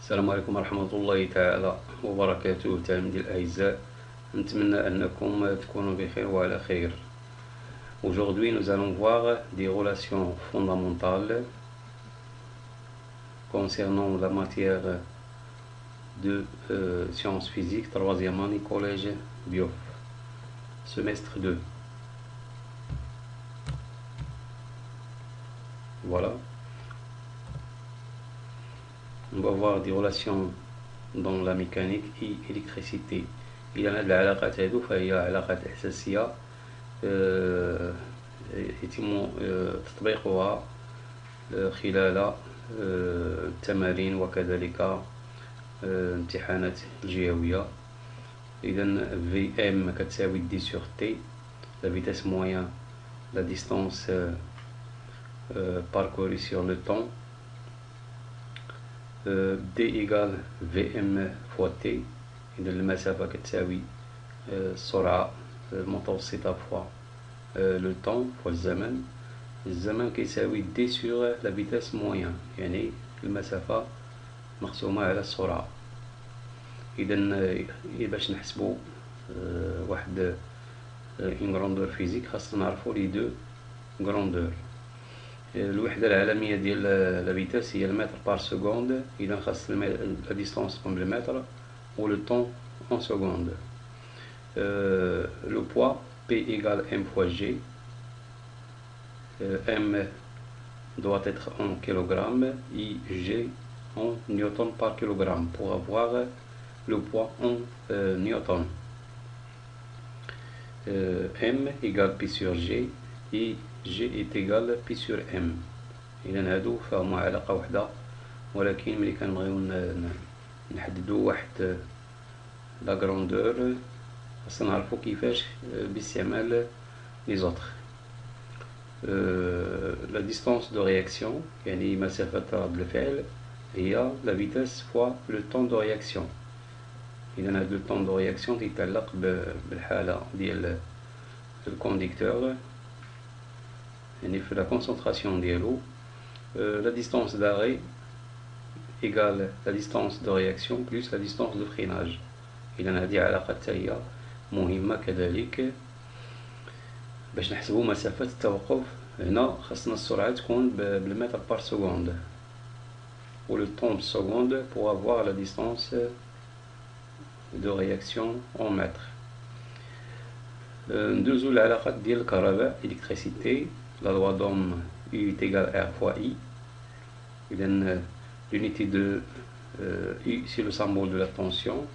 السلام عليكم ورحمة الله تعالى وبركاته. تلاميذي الأعزاء، نتمنى أنكم تكونوا بخير وعلى خير. Aujourd'hui, nous allons voir des relations fondamentales concernant la matière de sciences physiques, 3e année collège bio, semestre 2. Voilà. On va voir des relations dans la mécanique et l'électricité. إذا هذه العلاقات هذو فهي علاقات أساسية يتم تطبيقها خلال التمارين وكذلك امتحانات الجهوية. إذا VM كتساوي D sur T, la vitesse moyenne, la distance parcourue sur le temps. D égale VM fois T. إذا المسافة كتساوي السرعة المتوسطة فوا لو طون فوا الزمن. الزمن كيساوي دي سور لا فيتاس مويان، يعني المسافة مقسومة على السرعة. إذا باش نحسبو واحد اون غروندور فيزيك خاصنا نعرفو لي دو غروندور. الوحدة العالمية ديال لا فيتاس هي المتر بار سكوند، إذا خاص لا ديستونس تكون بالمتر ou le temps en secondes. Le poids P égale M fois G. M doit être en kilogrammes et G en newton par kilogramme pour avoir le poids en newton. M égale P sur G et G est égal P sur M. إذا هادو فهما علاقة وحدة، ولكن ملي كنبغيو نحددو واحد لا غروندور خاصنا نعرفو كيفاش باستعمال لي زوطخ. لا ديستونس دو رياكسيون يعني مسافة رد الفعل هي لا فيتاس فوا لو طون دو رياكسيون. إذا هاد لو طون دو رياكسيون كيتعلق بالحالة ديال الكونديكتور، يعني في لا كونسونطراسيون ديالو. لا ديستونس داري égale la distance de réaction plus la distance de freinage. إذا هذه علاقة تالية مهمة كذلك باش نحسبو مسافة التوقف. هنا خاصنا السرعة تكون بالمتر بار سكوند و le temps seconde pour avoir la distance de réaction en mètres. ندوزو العلاقات ديال الكهرباء électricité. La loi d'Ohm U est égale R fois I. إذا l'unité de U c'est le symbole de la tension،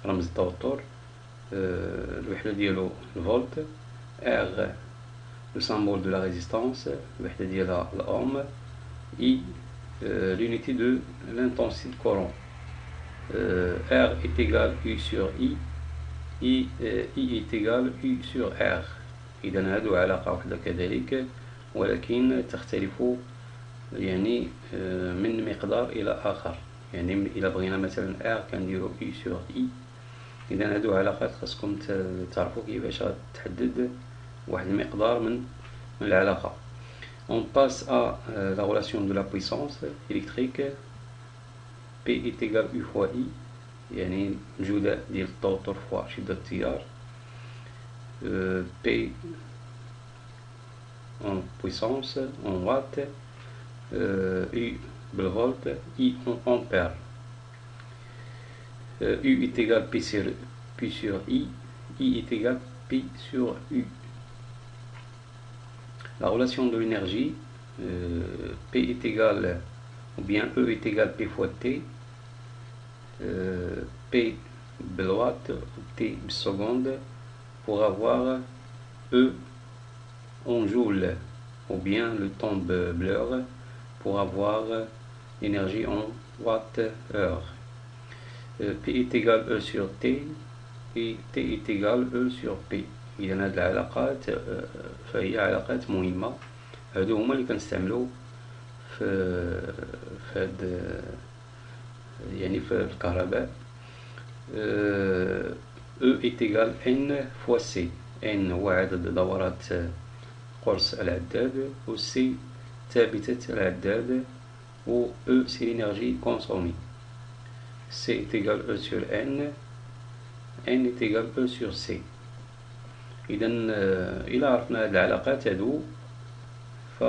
رمز التوتر. الوحدة ديالو الفولت. R le symbole de la résistance، الوحدة ديالها الأوم. I l'unité de l'intensité de courant. R est égal U sur I et I est égal U sur R. إذا هادو علاقة وحدة كذلك، ولكن تختلف يعني من مقدار إلى آخر. يعني إلا بغينا مثلا R كنديرو I sur I. إذا هادو علاقات خاصكم تعرفو كيفاش تحدد واحد المقدار من العلاقة. On passe à la relation de la puissance électrique. P est égal U fois I، يعني الجداء ديال التوتر فوا شدة التيار. P en puissance en watt، U بالفولت، I en ampère. U est égal P sur I est égal P sur U. La relation de l'énergie, P est égal, ou bien E est égal P fois T. P بالwatt, T بالseconde, pour avoir E en joule, ou bien le temps bleur pour avoir l'énergie en watt-heure. P est égal E sur T et T est égal E sur P. إذا هاد العلاقات فهي علاقات مهمة، هادو هما اللي كنستعملو في هاد يعني في الكهرباء. E est égal N fois C. N هو عدد دورات قرص العداد، و C ثابتة العداد où E c'est l'énergie consommée. C est égal E sur N, N est égal E sur C. إذا إلا عرفنا هاد العلاقات هادو ف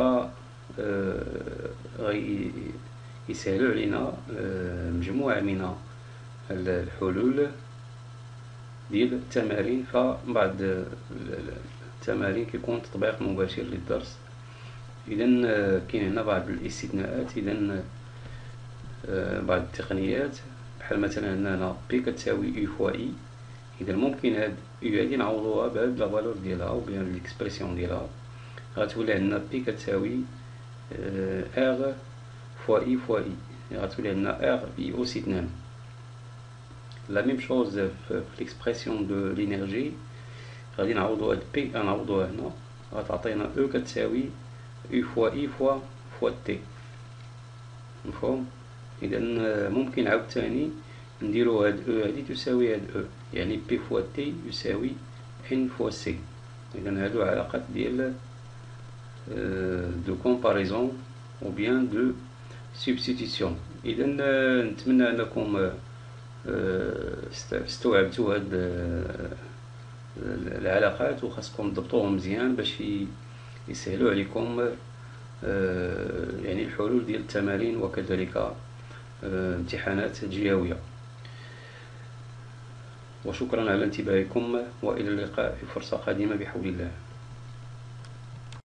يسهلوا علينا مجموعة من الحلول ديال التمارين. فبعض التمارين كيكون تطبيق مباشر للدرس. إذا كاين هنا بعض الاستثناءات. إذا بعض التقنيات بحال مثلا هنا بي كتساوي يو فوا اي. إذا ممكن هاد يو هادي نعوضوها بهاد لا فالور ديالها أو بيان ليكسبرسيون ديالها. غتولي عندنا بي كتساوي ار فوا اي فوا اي. غتولي عندنا ار اي أوسي 2. لا ميم شوز في ليكسبرسيون دو لينيرجي غادي نعوضو هاد بي نعوضوها هنا غتعطينا او كتساوي يو فوا اي فوا تي. مفهوم؟ إذا ممكن عاوتاني نديرو هاد او هادي تساوي هاد او، يعني بي فوا تي يساوي ان فوا سي. إذا هادو علاقات ديال دو كومباريزون او بيان دو سبستيتيسيون. إذا نتمنى أنكم استوعبتوا هاد العلاقات وخاصكم تضبطوهم مزيان باش يسهلوا عليكم يعني الحلول ديال التمارين وكذلك امتحانات جهوية. وشكرا على انتباهكم، وإلى اللقاء في فرصة قادمة بحول الله.